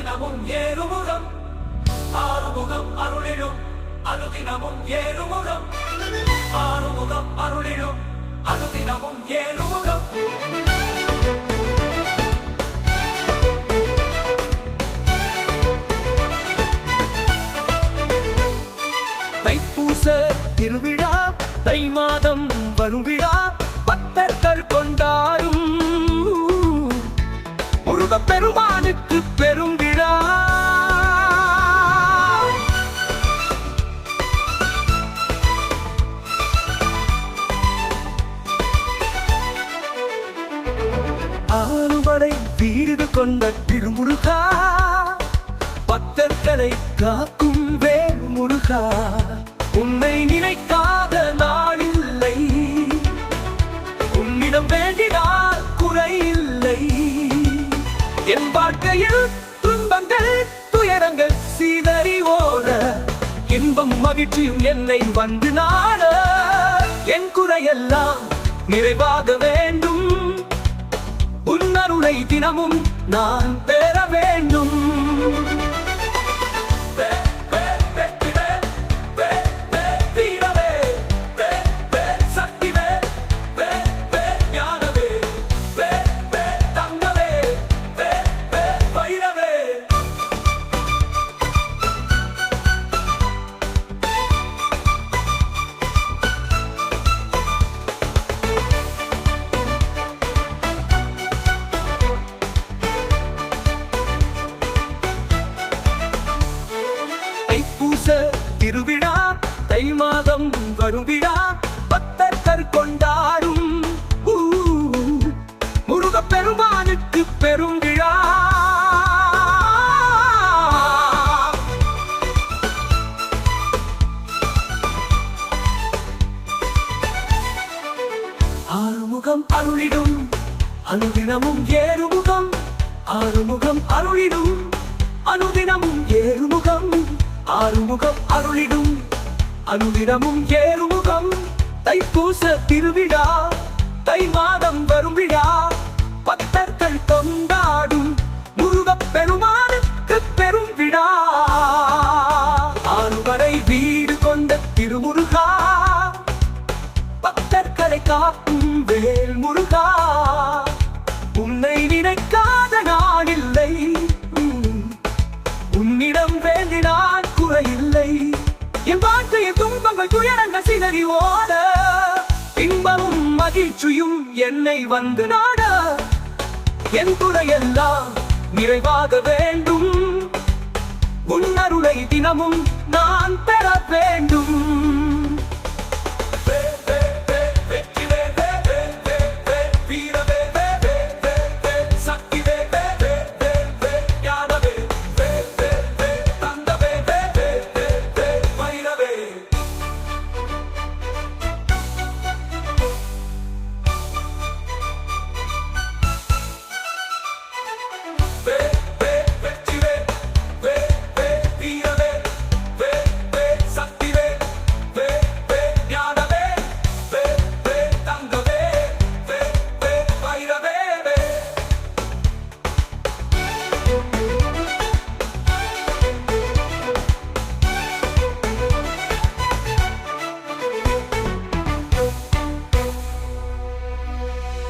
அனுதினமும் ஏறுமுகம் ஆறுமுகம் அருளிடும் அனுதினமும் ஏறுமுகம் ஆறுமுகம் அருளிடும் அனுதினமும் ஏறுமுகம் தைப்பூச திருவிழா தை மாதம் வரும் விழா பக்தர்கள் கொண்டாடும் முருகப் பெருமானுக்கு பெரும் விழா. ஆறுபடை வீடு கொண்ட திருமுருகா பக்தர்களை காக்கும் வேல் முருகா. உன்னை நினைக்காத நாளில்லை, உன்னிடம் வேண்டினால் குறையில்லை. என் வாழ்க்கையில் துன்பங்கள் துயரங்கள் சீதறி ஓட இன்பம் மகிழ்ச்சியும் என்னை வந்து நாட என் குறையெல்லாம் நிறைவாக வேண்டும். உன் அருளை தினமும் நான் பெற வேண்டும். திருவிழா தை மாதம் வரும் விழா பக்தர்கள் கொண்டாடும் முருகப் பெருமானுக்கு பெரும் விழா. ஆறுமுகம் அருளிடும் அனுதினமும் ஏறுமுகம் ஆறுமுகம் அருளிடும் அனுதினமும் ஏறுமுகம் ஆறுமுகம் அருளிடும் அனுதினமும் ஏறுமுகம். தைப்பூச திருவிழா தை மாதம் வரும் விழா பக்தர்கள் கொண்டாடும் முருகப் பெருமானுக்கு பெரும் விழா. ஆறுபடை வீடு கொண்ட திருமுருகா பக்தர்களை காக்கும் வேல் முருகா. உன்னை நினைக்காத நாளில்லை, உன்னிடம் வேண்டினால் குறையில்லை. என் வாழ்க்கையில் துன்பங்கள் துயரங்கள் சிதறி ஓட இன்பமும் மகிழ்ச்சியும் என்னை வந்து நாட என் குறையெல்லாம் நிறைவாக வேண்டும். உன் அருளை தினமும் நான் பெற வேண்டும்.